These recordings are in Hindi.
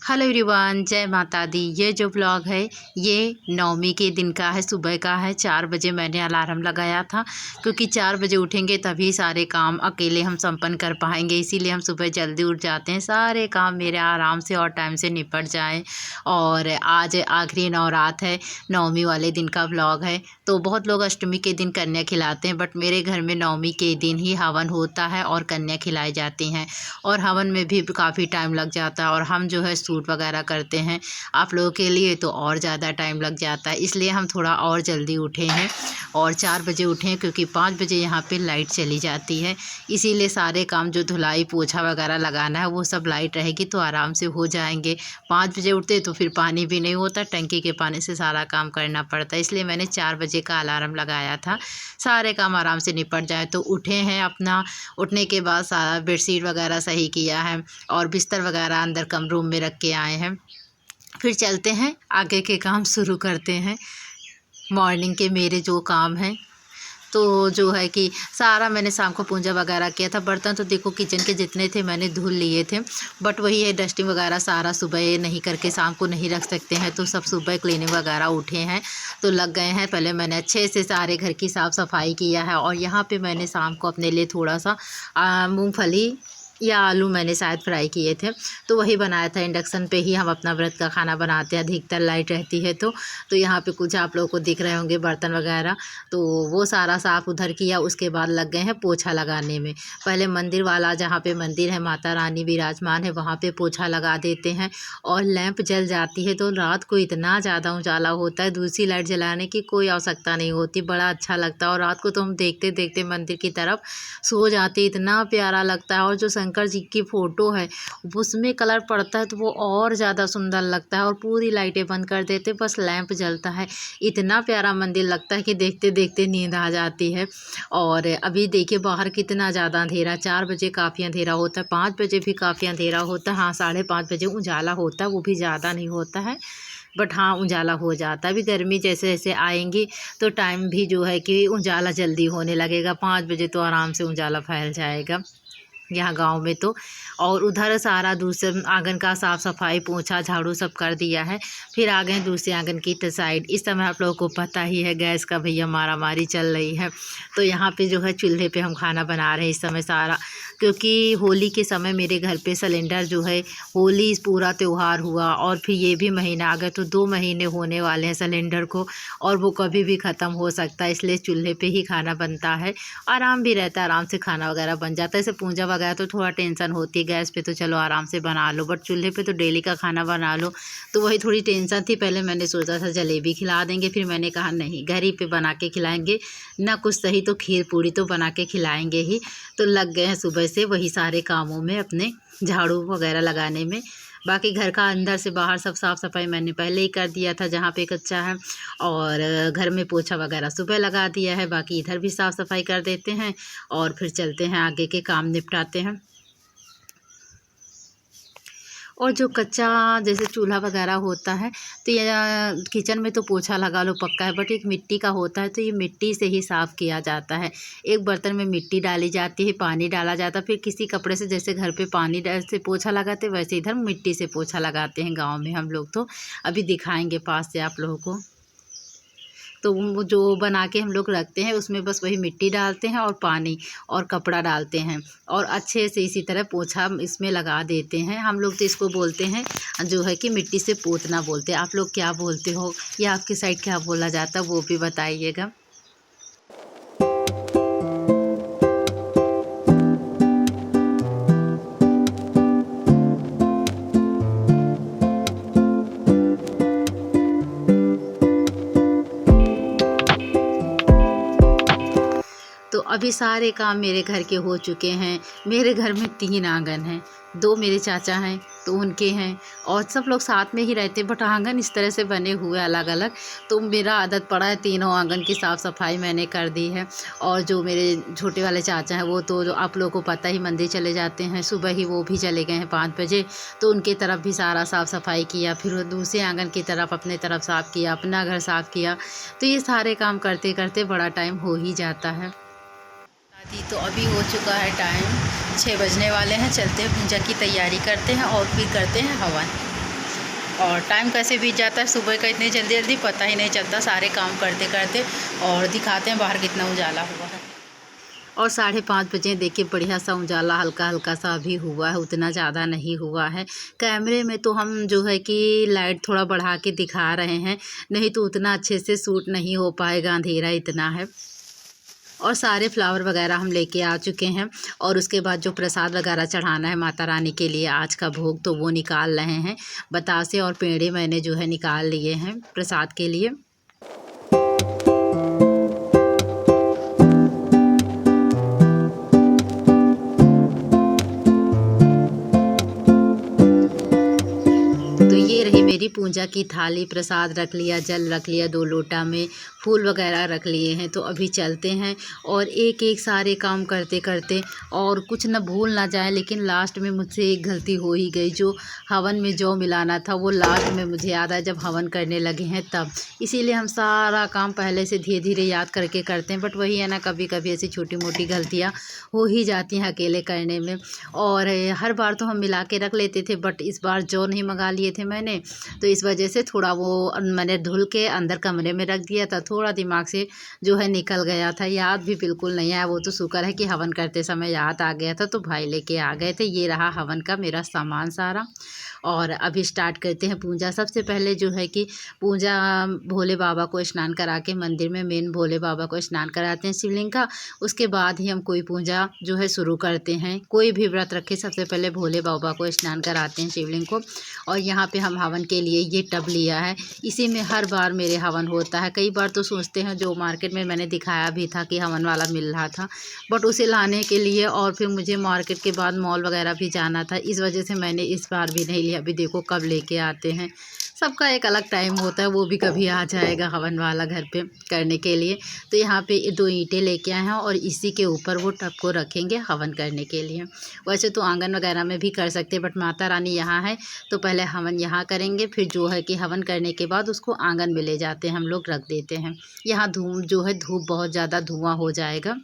हेलो एवरीवन, जय माता दी। ये जो ब्लॉग है ये नवमी के दिन का है, सुबह का है। 4 बजे मैंने अलार्म लगाया था क्योंकि 4 बजे उठेंगे तभी सारे काम अकेले हम संपन्न कर पाएंगे। इसीलिए हम सुबह जल्दी उठ जाते हैं, सारे काम मेरे आराम से और टाइम से निपट जाएं। और आज आखिरी नवरात है, नवमी वाले दिन का ब्लॉग है। तो बहुत लोग अष्टमी के दिन कन्या खिलाते हैं, बट मेरे घर में नवमी के दिन ही हवन होता है और कन्या खिलाई जाती हैं। और हवन में भी काफ़ी टाइम लग जाता है और हम जो है सूट वगैरह करते हैं आप लोगों के लिए, तो और ज़्यादा टाइम लग जाता है। इसलिए हम थोड़ा और जल्दी उठे हैं और 4 बजे उठे हैं क्योंकि 5 बजे यहाँ पे लाइट चली जाती है। इसीलिए सारे काम जो धुलाई पोछा वगैरह लगाना है वो सब लाइट रहेगी तो आराम से हो जाएंगे। 5 बजे उठते तो फिर पानी भी नहीं होता, टंकी के पानी से सारा काम करना पड़ता है। इसलिए मैंने 4 बजे का अलार्म लगाया था, सारे काम आराम से निपट जाए। तो उठे हैं, अपना उठने के बाद सारा बेडशीट वगैरह सही किया है और बिस्तर वगैरह अंदर कम रूम में रख के आए हैं। फिर चलते हैं आगे के काम शुरू करते हैं। मॉर्निंग के मेरे जो काम हैं तो जो है कि सारा मैंने शाम को पूजा वगैरह किया था। बर्तन तो देखो किचन के जितने थे मैंने धुल लिए थे, बट वही है डस्टिंग वगैरह सारा सुबह नहीं करके शाम को नहीं रख सकते हैं, तो सब सुबह क्लीनिंग वगैरह उठे हैं तो लग गए हैं। पहले मैंने अच्छे से सारे घर की साफ़ सफाई किया है और यहाँ पे मैंने शाम को अपने लिए थोड़ा सा मूंगफली या आलू मैंने शायद फ्राई किए थे तो वही बनाया था। इंडक्शन पे ही हम अपना व्रत का खाना बनाते हैं, अधिकतर लाइट रहती है तो यहाँ पे कुछ आप लोगों को दिख रहे होंगे बर्तन वगैरह, तो वो सारा साफ़ उधर किया। उसके बाद लग गए हैं पोछा लगाने में। पहले मंदिर वाला जहाँ पे मंदिर है माता रानी विराजमान है वहाँ पे पोछा लगा देते हैं। और लैंप जल जाती है तो रात को इतना ज़्यादा उजाला होता है, दूसरी लाइट जलाने की कोई आवश्यकता नहीं होती, बड़ा अच्छा लगता है। और रात को तो हम देखते देखते मंदिर की तरफ सो जाते, इतना प्यारा लगता है। और जो शंकर जी की फ़ोटो है उसमें कलर पड़ता है तो वो और ज़्यादा सुंदर लगता है। और पूरी लाइटें बंद कर देते, बस लैंप जलता है, इतना प्यारा मंदिर लगता है कि देखते देखते नींद आ जाती है। और अभी देखिए बाहर कितना ज़्यादा अंधेरा, 4 बजे काफ़ी अंधेरा होता है, 5 बजे भी काफ़ी अंधेरा होता है। हाँ, 5:30 बजे उजाला होता है, वो भी ज़्यादा नहीं होता है, बट हाँ उजाला हो जाता है। अभी गर्मी जैसे जैसे आएंगी तो टाइम भी जो है कि उजाला जल्दी होने लगेगा। 5 बजे तो आराम से उजाला फैल जाएगा यहाँ गांव में तो। और उधर सारा दूसरे आंगन का साफ़ सफाई पोछा झाड़ू सब कर दिया है। फिर आ गए दूसरे आंगन की साइड। इस समय आप लोगों को पता ही है गैस का भैया मारामारी चल रही है, तो यहाँ पे जो है चूल्हे पे हम खाना बना रहे हैं इस समय सारा, क्योंकि होली के समय मेरे घर पे सिलेंडर जो है, होली पूरा त्यौहार हुआ और फिर ये भी महीना आ गया तो 2 महीने होने वाले हैं सिलेंडर को, और वो कभी भी ख़त्म हो सकता है। इसलिए चूल्हे पे ही खाना बनता है, आराम भी रहता है, आराम से खाना वगैरह बन जाता है। जैसे पूजा वगैरह तो थोड़ा टेंशन होती है, गैस पे तो चलो आराम से बना लो, बट चूल्हे पे तो डेली का खाना बना लो तो वही थोड़ी टेंशन थी। पहले मैंने सोचा था जलेबी खिला देंगे, फिर मैंने कहा नहीं, घर ही पे बना के खिलाएंगे, ना कुछ सही तो खीर पूड़ी तो बना के खिलाएंगे ही। तो लग गए हैं सुबह से वही सारे कामों में, अपने झाड़ू वगैरह लगाने में। बाकी घर का अंदर से बाहर सब साफ़ सफाई मैंने पहले ही कर दिया था जहाँ पे कच्चा है, और घर में पोछा वगैरह सुबह लगा दिया है। बाकी इधर भी साफ़ सफाई कर देते हैं और फिर चलते हैं आगे के काम निपटाते हैं। और जो कच्चा जैसे चूल्हा वगैरह होता है तो ये किचन में तो पोछा लगा लो पक्का है, बट एक मिट्टी का होता है तो ये मिट्टी से ही साफ़ किया जाता है। एक बर्तन में मिट्टी डाली जाती है, पानी डाला जाता है, फिर किसी कपड़े से जैसे घर पे पानी से पोछा लगाते वैसे इधर मिट्टी से पोछा लगाते हैं गाँव में हम लोग। तो अभी दिखाएंगे पास से आप लोगों को। तो वो जो बना के हम लोग रखते हैं उसमें बस वही मिट्टी डालते हैं और पानी और कपड़ा डालते हैं और अच्छे से इसी तरह पोछा इसमें लगा देते हैं। हम लोग तो इसको बोलते हैं जो है कि मिट्टी से पोतना बोलते हैं। आप लोग क्या बोलते हो या आपकी साइड क्या बोला जाता है वो भी बताइएगा। तो अभी सारे काम मेरे घर के हो चुके हैं। मेरे घर में 3 आंगन हैं, 2 मेरे चाचा हैं तो उनके हैं, और सब लोग साथ में ही रहते, बट आंगन इस तरह से बने हुए अलग अलग। तो मेरा आदत पड़ा है तीनों आंगन की साफ़ सफाई मैंने कर दी है। और जो मेरे छोटे वाले चाचा हैं वो तो जो आप लोगों को पता ही मंदिर चले जाते हैं, सुबह ही वो भी चले गए हैं 5 बजे, तो उनकी तरफ भी सारा साफ़ सफाई किया। फिर दूसरे आंगन की तरफ अपने तरफ साफ़ किया, अपना घर साफ़ किया। तो ये सारे काम करते करते बड़ा टाइम हो ही जाता है। तो अभी हो चुका है टाइम, 6 बजने वाले हैं। चलते हैं पूजा की तैयारी करते हैं और फिर करते हैं हवन। और टाइम कैसे बीत जाता है सुबह का इतनी जल्दी जल्दी पता ही नहीं चलता, सारे काम करते करते। और दिखाते हैं बाहर कितना उजाला हुआ है। और 5:30 बजे देखिए बढ़िया सा उजाला हल्का हल्का सा अभी हुआ है, उतना ज़्यादा नहीं हुआ है। कैमरे में तो हम जो है कि लाइट थोड़ा बढ़ा के दिखा रहे हैं, नहीं तो उतना अच्छे से शूट नहीं हो पाएगा, अंधेरा इतना है। और सारे फ्लावर वगैरह हम लेके आ चुके हैं। और उसके बाद जो प्रसाद वगैरह चढ़ाना है माता रानी के लिए आज का भोग, तो वो निकाल रहे हैं। बतासे और पेड़े मैंने जो है निकाल लिए हैं प्रसाद के लिए। तो ये रही मेरी पूजा की थाली, प्रसाद रख लिया, जल रख लिया 2 लोटा में, फूल वगैरह रख लिए हैं। तो अभी चलते हैं और एक एक सारे काम करते करते, और कुछ न भूल ना जाए। लेकिन लास्ट में मुझसे एक गलती हो ही गई, जो हवन में जौ मिलाना था वो लास्ट में मुझे याद आया जब हवन करने लगे हैं तब। इसीलिए हम सारा काम पहले से धीरे धीरे याद करके करते हैं, बट वही है ना, कभी कभी ऐसी छोटी मोटी गलतियाँ हो ही जाती हैं अकेले करने में। और हर बार तो हम मिला के रख लेते थे, बट इस बार जौ नहीं मंगा लिए थे मैंने, तो इस वजह से थोड़ा वो मैंने धुल के अंदर कमरे में रख दिया था, थोड़ा दिमाग से जो है निकल गया था, याद भी बिल्कुल नहीं आया। वो तो शुक्र है कि हवन करते समय याद आ गया था, तो भाई लेके आ गए थे। ये रहा हवन का मेरा सामान सारा। और अभी स्टार्ट करते हैं पूजा। सबसे पहले जो है कि पूजा भोले बाबा को स्नान करा के, मंदिर में मेन भोले बाबा को स्नान कराते हैं शिवलिंग का। उसके बाद ही हम कोई पूजा जो है शुरू करते हैं। कोई भी व्रत रखे सबसे पहले भोले बाबा को स्नान कराते हैं शिवलिंग को। और यहाँ पे हम हवन के लिए ये टब लिया है, इसी में हर बार मेरे हवन होता है। कई बार तो सोचते हैं, जो मार्केट में मैंने दिखाया भी था कि हवन वाला मिल रहा था, बट उसे लाने के लिए और फिर मुझे मार्केट के बाद मॉल वगैरह भी जाना था, इस वजह से मैंने इस बार भी नहीं लिया। अभी देखो कब लेके आते हैं, सबका एक अलग टाइम होता है, वो भी कभी आ जाएगा हवन वाला घर पे करने के लिए। तो यहाँ पे 2 ईंटें लेके आए हैं और इसी के ऊपर वो टब को रखेंगे हवन करने के लिए। वैसे तो आंगन वगैरह में भी कर सकते हैं, बट माता रानी यहाँ है तो पहले हवन यहाँ करेंगे, फिर जो है कि हवन करने के बाद उसको आंगन में ले जाते हैं हम लोग, रख देते हैं। यहाँ धूप बहुत ज़्यादा धुआं हो जाएगा।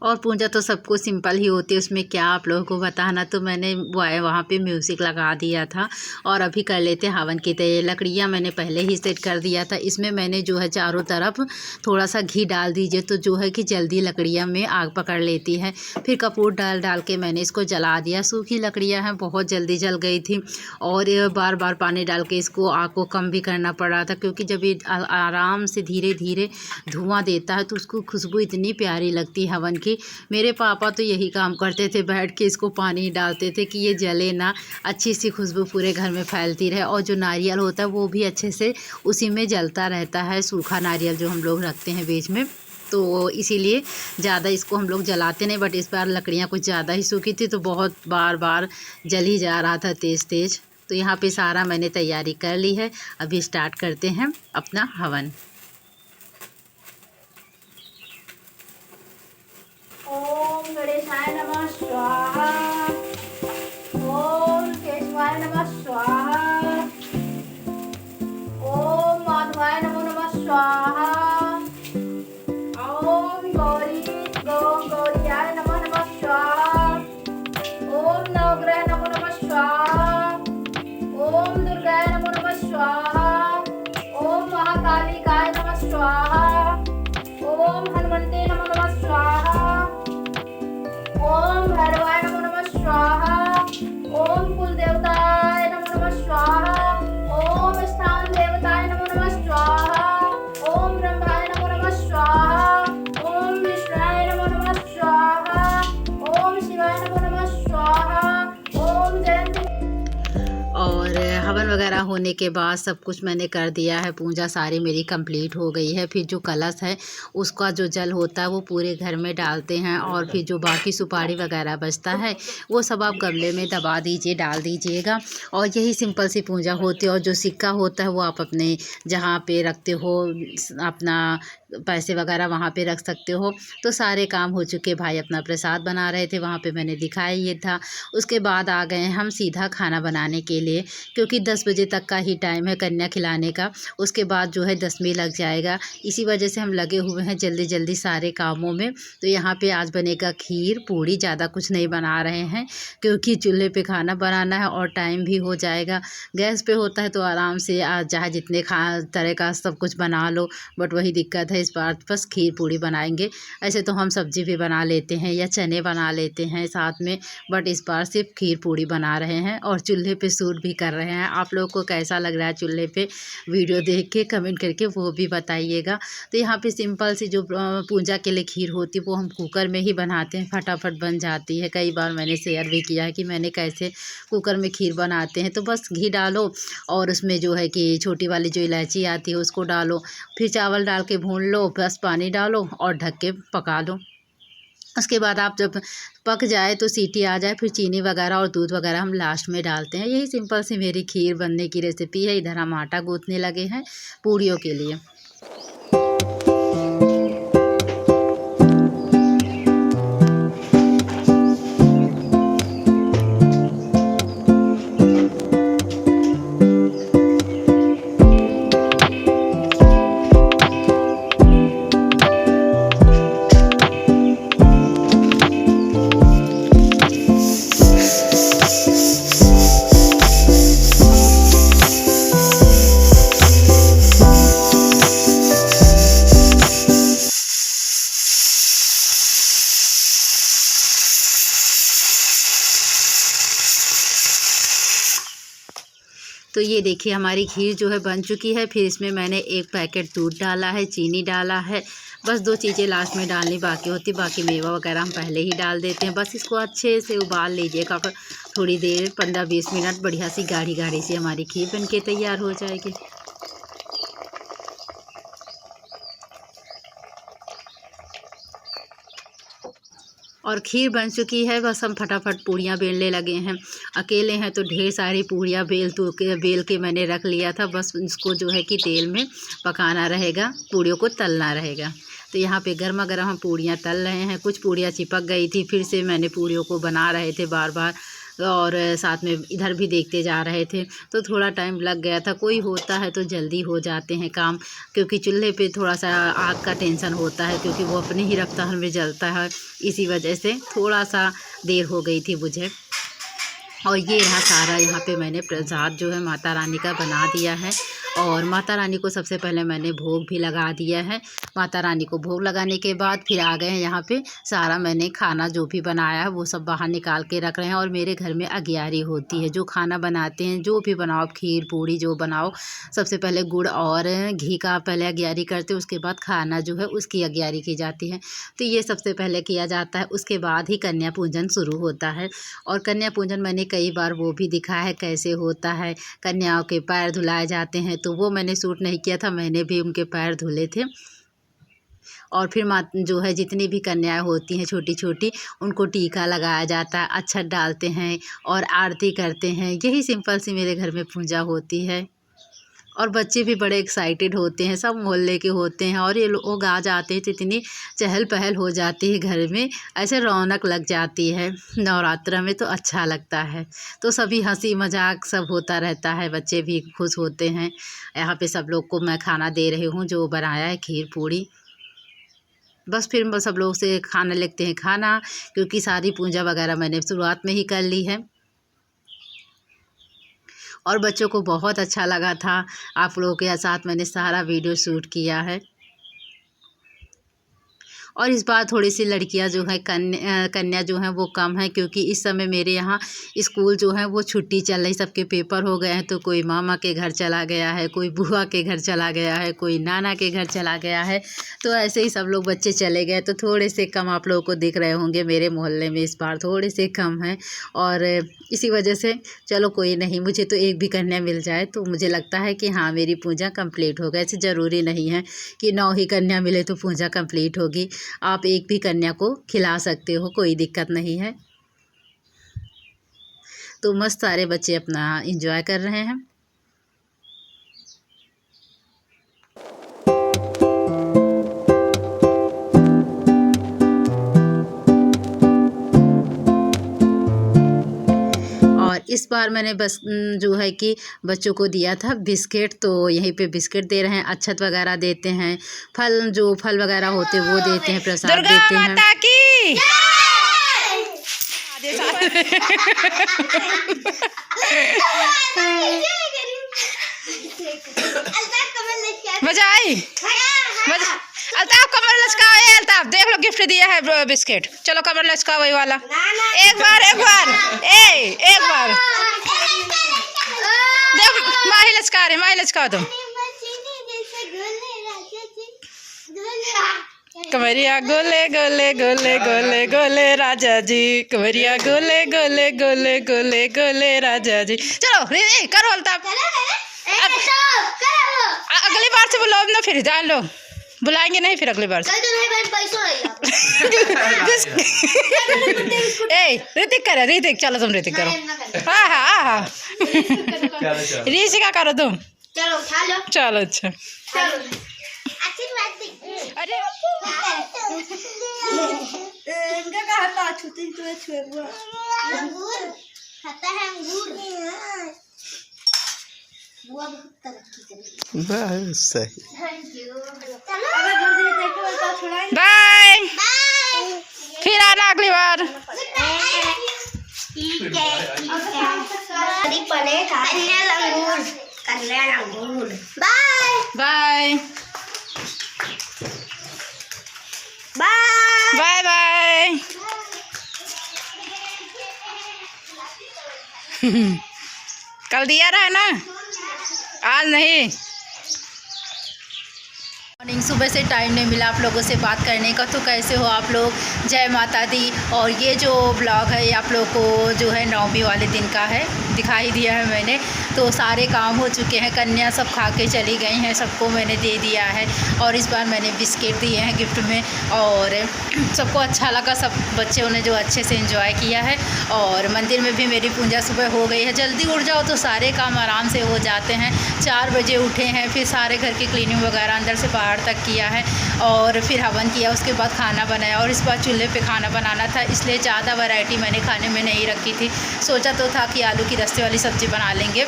और पूजा तो सबको सिंपल ही होती है, उसमें क्या आप लोगों को बताना। तो मैंने वहाँ पे म्यूज़िक लगा दिया था। और अभी कर लेते हैं हवन की तैयारी। लकड़ियाँ मैंने पहले ही सेट कर दिया था। इसमें मैंने जो है चारों तरफ थोड़ा सा घी डाल दीजिए, तो जो है कि जल्दी लकड़ियाँ में आग पकड़ लेती है। फिर कपूर डाल के मैंने इसको जला दिया। सूखी लकड़ियाँ हैं, बहुत जल्दी जल गई थी। और बार बार पानी डाल के इसको आग को कम भी करना पड़ रहा था, क्योंकि जब ये आराम से धीरे धीरे धुआं देता है तो उसको खुशबू इतनी प्यारी लगती है हवन की। मेरे पापा तो यही काम करते थे, बैठ के इसको पानी डालते थे कि ये जले ना, अच्छी सी खुशबू पूरे घर में फैलती रहे। और जो नारियल होता है वो भी अच्छे से उसी में जलता रहता है, सूखा नारियल जो हम लोग रखते हैं बीच में, तो इसीलिए ज़्यादा इसको हम लोग जलाते नहीं। बट इस बार लकड़ियाँ कुछ ज़्यादा ही सूखी थी, तो बहुत बार बार जल ही जा रहा था तेज़ तेज़। तो यहाँ पे सारा मैंने तैयारी कर ली है। अभी स्टार्ट करते हैं अपना हवन। ओम गणेशाय नमः स्वाहा। ओम केशवाय नमः स्वाहा। ओम माधवाय नमो नमः स्वाहा। ओम गौरियाय नमो नमः स्वाहा। ओम नवग्रह नमो नमः स्वाहा। ओम दुर्गाय नमो नमः स्वाहा। ओम महाकालिकाय नमः स्वाहा। ओम हनुमते नमो नमः स्वाहा। ओम भैरवाय नमो नमः स्वाहा। ओम कुल देवताय नमो नमः स्वाहा। ओम स्थान देवताय नमो नमः स्वाहा। ओम होने के बाद सब कुछ मैंने कर दिया है, पूजा सारी मेरी कंप्लीट हो गई है। फिर जो कलश है उसका जो जल होता है वो पूरे घर में डालते हैं, और फिर जो बाकी सुपारी वगैरह बचता है वो सब आप गमले में दबा दीजिए, डाल दीजिएगा। और यही सिंपल सी पूजा होती है। और जो सिक्का होता है वो आप अपने जहाँ पे रखते हो अपना पैसे वगैरह वहाँ पे रख सकते हो। तो सारे काम हो चुके, भाई अपना प्रसाद बना रहे थे, वहाँ पे मैंने दिखाया ये था। उसके बाद आ गए हम सीधा खाना बनाने के लिए, क्योंकि 10 बजे तक का ही टाइम है कन्या खिलाने का। उसके बाद जो है 10वीं लग जाएगा, इसी वजह से हम लगे हुए हैं जल्दी जल्दी सारे कामों में। तो यहाँ पे आज बनेगा खीर पूड़ी, ज़्यादा कुछ नहीं बना रहे हैं क्योंकि चूल्हे पे खाना बनाना है और टाइम भी हो जाएगा। गैस पे होता है तो आराम से चाहे जितने तरह का सब कुछ बना लो, बट वही दिक्कत है इस बार बस खीर पूड़ी बनाएंगे। ऐसे तो हम सब्जी भी बना लेते हैं या चने बना लेते हैं साथ में, बट इस बार सिर्फ खीर पूड़ी बना रहे हैं और चूल्हे पे शूट भी कर रहे हैं। आप लोगों को कैसा लग रहा है चूल्हे पे, वीडियो देख के कमेंट करके वो भी बताइएगा। तो यहाँ पे सिंपल सी जो पूजा के लिए खीर होती है वो हम कुकर में ही बनाते हैं, फटाफट बन जाती है। कई बार मैंने शेयर भी किया है कि मैंने कैसे कुकर में खीर बनाते हैं। तो बस घी डालो और उसमें जो है कि छोटी वाली जो इलायची आती है उसको डालो, फिर चावल डाल के भून लो, बस पानी डालो और ढक के पका लो। उसके बाद आप जब पक जाए तो सीटी आ जाए, फिर चीनी वगैरह और दूध वगैरह हम लास्ट में डालते हैं। यही सिंपल सी मेरी खीर बनने की रेसिपी है। इधर हम आटा गूँथने लगे हैं पूड़ियों के लिए। तो ये देखिए हमारी खीर जो है बन चुकी है। फिर इसमें मैंने एक पैकेट दूध डाला है, चीनी डाला है, बस 2 चीज़ें लास्ट में डालनी बाकी होती, बाकी मेवा वगैरह हम पहले ही डाल देते हैं। बस इसको अच्छे से उबाल लीजिएगा, थोड़ी देर 15-20 मिनट, बढ़िया सी गाढ़ी गाढ़ी सी हमारी खीर बन के तैयार हो जाएगी। और खीर बन चुकी है, बस हम फटाफट पूड़ियाँ बेलने लगे हैं। अकेले हैं तो ढेर सारी पूड़ियाँ बेल के मैंने रख लिया था। बस इसको जो है कि तेल में पकाना रहेगा, पूड़ियों को तलना रहेगा। तो यहाँ पे गर्मा गर्म हम पूड़ियाँ तल रहे हैं। कुछ पूड़ियाँ चिपक गई थी, फिर से मैंने पूड़ियों को बना रहे थे बार बार, और साथ में इधर भी देखते जा रहे थे, तो थोड़ा टाइम लग गया था। कोई होता है तो जल्दी हो जाते हैं काम, क्योंकि चूल्हे पे थोड़ा सा आग का टेंशन होता है, क्योंकि वो अपने ही रफ्तार में जलता है, इसी वजह से थोड़ा सा देर हो गई थी मुझे। और ये रहा सारा, यहाँ पे मैंने प्रसाद जो है माता रानी का बना दिया है, और माता रानी को सबसे पहले मैंने भोग भी लगा दिया है। माता रानी को भोग लगाने के बाद फिर आ गए हैं यहाँ पे, सारा मैंने खाना जो भी बनाया है वो सब बाहर निकाल के रख रहे हैं। और मेरे घर में अगियारी होती है, जो खाना बनाते हैं, जो भी बनाओ, खीर पूड़ी जो बनाओ, सबसे पहले गुड़ और घी का पहले अगियारी करते हैं, उसके बाद खाना जो है उसकी अगियारी की जाती है। तो ये सबसे पहले किया जाता है, उसके बाद ही कन्या पूजन शुरू होता है। और कन्या पूजन मैंने कई बार वो भी दिखाया है कैसे होता है। कन्याओं के पैर धुलाए जाते हैं, तो वो मैंने शूट नहीं किया था, मैंने भी उनके पैर धुले थे। और फिर जो है जितनी भी कन्याएं होती हैं छोटी छोटी, उनको टीका लगाया जाता है, अक्षत डालते हैं और आरती करते हैं। यही सिंपल सी मेरे घर में पूजा होती है। और बच्चे भी बड़े एक्साइटेड होते हैं, सब मोहल्ले के होते हैं, और ये लोग आ जाते हैं तो इतनी चहल पहल हो जाती है घर में, ऐसे रौनक लग जाती है। नवरात्र में तो अच्छा लगता है, तो सभी हंसी मजाक सब होता रहता है, बच्चे भी खुश होते हैं। यहाँ पे सब लोग को मैं खाना दे रही हूँ जो बनाया है खीर पूड़ी। बस फिर सब लोग से खाना लेते हैं खाना, क्योंकि सारी पूजा वगैरह मैंने शुरुआत में ही कर ली है। और बच्चों को बहुत अच्छा लगा था। आप लोगों के साथ मैंने सारा वीडियो शूट किया है। और इस बार थोड़ी सी लड़कियां जो है कन्या जो हैं वो कम है, क्योंकि इस समय मेरे यहाँ स्कूल जो है वो छुट्टी चल रही, सबके पेपर हो गए हैं। तो कोई मामा के घर चला गया है, कोई बुआ के घर चला गया है, कोई नाना के घर चला गया है। तो ऐसे ही सब लोग बच्चे चले गए, तो थोड़े से कम आप लोगों को दिख रहे होंगे। मेरे मोहल्ले में इस बार थोड़े से कम हैं, और इसी वजह से चलो कोई नहीं, मुझे तो एक भी कन्या मिल जाए तो मुझे लगता है कि हाँ मेरी पूजा कंप्लीट हो गई। ऐसे ज़रूरी नहीं है कि 9 ही कन्या मिले तो पूजा कंप्लीट होगी। आप एक भी कन्या को खिला सकते हो, कोई दिक्कत नहीं है। तो मस्त सारे बच्चे अपना एंजॉय कर रहे हैं। इस बार मैंने बस जो है कि बच्चों को दिया था बिस्किट, तो यहीं पे बिस्किट दे रहे हैं, अक्षत वगैरह देते हैं, जो फल वगैरह होते हैं वो देते हैं, प्रसाद देते हैं। माता की बजाई अल्ताफ कमर लचकाओ। अल्ताफ देख लो गिफ्ट दिया है बिस्किट, चलो कमर लचकाओ वही वाला। एक बार एक बार देख माही लचका रहे, माही लचकाओ तुम। कमरिया गोले गोले गोले गोले गोले राजा जी, कमरिया गोले गोले गोले गोले गोले राजा जी। चलो करो अल्ताफ, अगली बार से बुलाओ ना, फिर जान लो बुलाएंगे नहीं फिर अगली बार से। ऋतिक करे, ऋतिक चलो तुम ऋतिक करो। हाँ ऋषिका करो तुम, चलो उठा लो। चलो अच्छा अरे बस सही। बाय, फिर आना अगली बार। Bye bye bye. कल दिया रहा है ना, आज नहीं। मॉर्निंग सुबह से टाइम नहीं मिला आप लोगों से बात करने का। तो कैसे हो आप लोग, जय माता दी। और ये जो ब्लॉग है ये आप लोगों को जो है 9वीं वाले दिन का है, दिखाई दिया है मैंने। तो सारे काम हो चुके हैं, कन्या सब खा के चली गई हैं, सबको मैंने दे दिया है। और इस बार मैंने बिस्किट दिए हैं गिफ्ट में, और सबको अच्छा लगा, सब बच्चों ने जो अच्छे से एंजॉय किया है। और मंदिर में भी मेरी पूजा सुबह हो गई है। जल्दी उठ जाओ तो सारे काम आराम से हो जाते हैं। 4 बजे उठे हैं, फिर सारे घर की क्लीनिंग वगैरह अंदर से बाहर तक किया है, और फिर हवन किया, उसके बाद खाना बनाया। और इस बार चूल्हे पे खाना बनाना था, इसलिए ज़्यादा वैरायटी मैंने खाने में नहीं रखी थी। सोचा तो था कि आलू की रस्ते वाली सब्ज़ी बना लेंगे,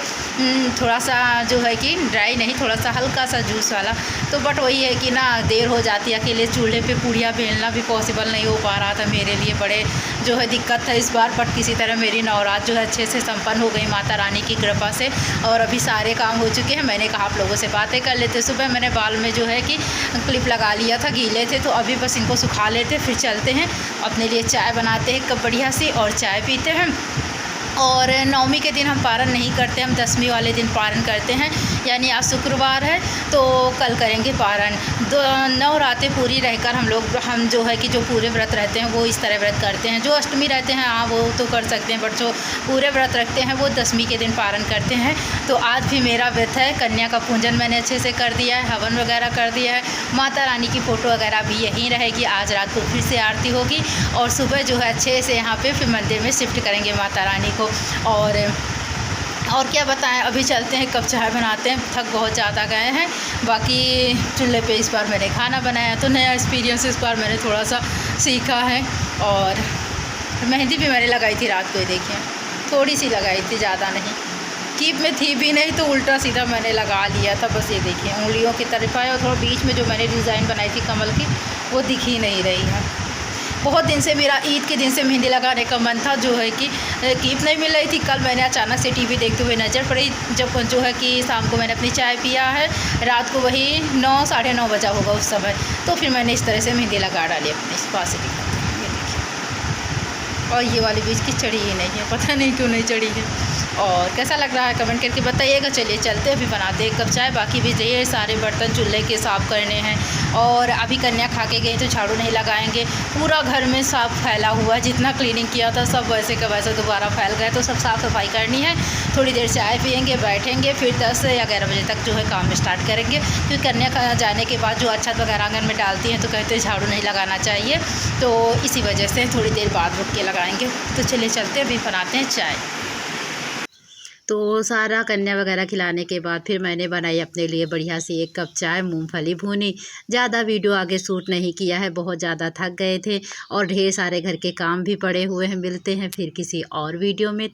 थोड़ा सा जो है कि ड्राई नहीं, थोड़ा सा हल्का सा जूस वाला। तो बट वही है कि ना देर हो जाती है, अकेले चूल्हे पे पूड़ियाँ बेलना भी पॉसिबल नहीं हो पा रहा था मेरे लिए, बड़े जो है दिक्कत था इस बार। बट किसी तरह मेरी नवरात्र जो है अच्छे से संपन्न हो गई माता रानी की कृपा से। और अभी सारे काम हो चुके हैं। मैंने कहा आप लोगों से बातें कर लेते। सुबह मैंने बाल में जो है कि क्लिप लगा लिया था, गीले थे, तो अभी बस इनको सुखा लेते, फिर चलते हैं अपने लिए चाय बनाते हैं कब बढ़िया सी, और चाय पीते हैं। और 9वीं के दिन हम पारण नहीं करते, हम 10वीं वाले दिन पारण करते हैं, यानी आज शुक्रवार है तो कल करेंगे पारण। 9 रातें पूरी रहकर हम जो है कि जो पूरे व्रत रहते हैं वो इस तरह व्रत करते हैं। जो अष्टमी रहते हैं हाँ वो तो कर सकते हैं, बट जो पूरे व्रत रखते हैं वो 10वीं के दिन पारण करते हैं। तो आज भी मेरा व्रत है, कन्या का पूजन मैंने अच्छे से कर दिया है, हवन वगैरह कर दिया है। माता रानी की फ़ोटो वगैरह भी यहीं रहेगी। आज रात को फिर से आरती होगी, और सुबह जो है अच्छे से यहाँ पे फिर मंदिर में शिफ्ट करेंगे माता रानी को। और क्या बताएं, अभी चलते हैं, कब चाय बनाते हैं, थक बहुत ज़्यादा गए हैं। बाकी चूल्हे पे इस बार मैंने खाना बनाया, तो नया एक्सपीरियंस इस बार मैंने थोड़ा सा सीखा है। और मेहंदी भी मैंने लगाई थी रात को, ये देखिए थोड़ी सी लगाई थी, ज़्यादा नहीं, कीप में थी भी नहीं, तो उल्टा सीधा मैंने लगा लिया था। बस ये देखिए उंगलियों की तरफ है, और थोड़ा बीच में जो मैंने डिज़ाइन बनाई थी कमल की वो दिख ही नहीं रही है। बहुत दिन से मेरा ईद के दिन से मेहंदी लगाने का मन था, जो है कि कीप नहीं मिल रही थी। कल मैंने अचानक से टीवी देखते हुए नज़र पड़ी, जब जो है कि शाम को मैंने अपनी चाय पिया है, रात को वही 9 साढ़े 9 बजा होगा उस समय, तो फिर मैंने इस तरह से मेहंदी लगा डाली अपने इस पास से दिखाती हूँ, ये देखिए। और ये वाली बीच की चढ़ी ही नहीं है, पता नहीं क्यों नहीं चढ़ी है। और कैसा लग रहा है कमेंट करके बताइएगा। चलिए चलते अभी बनाते एक कप चाय। बाकी भी ढेर सारे बर्तन चूल्हे के साफ़ करने हैं, और अभी कन्या खा के गई तो झाड़ू नहीं लगाएंगे। पूरा घर में साफ फैला हुआ है, जितना क्लीनिंग किया था सब वैसे का वैसे दोबारा फैल गए, तो सब साफ़ सफाई करनी है। थोड़ी देर चाय पियेंगे, बैठेंगे, फिर 10 या 11 बजे तक जो है काम स्टार्ट करेंगे। फिर कन्या जाने के बाद जो अच्छा वगैरह आंगन में डालती हैं तो कहते हैं झाड़ू नहीं लगाना चाहिए, तो इसी वजह से थोड़ी देर बाद रुक के लगाएंगे। तो चलिए चलते अभी बनाते हैं चाय। तो सारा कन्या वगैरह खिलाने के बाद फिर मैंने बनाई अपने लिए बढ़िया सी एक कप चाय, मूंगफली भूनी। ज़्यादा वीडियो आगे शूट नहीं किया है, बहुत ज़्यादा थक गए थे और ढेर सारे घर के काम भी पड़े हुए हैं। मिलते हैं फिर किसी और वीडियो में।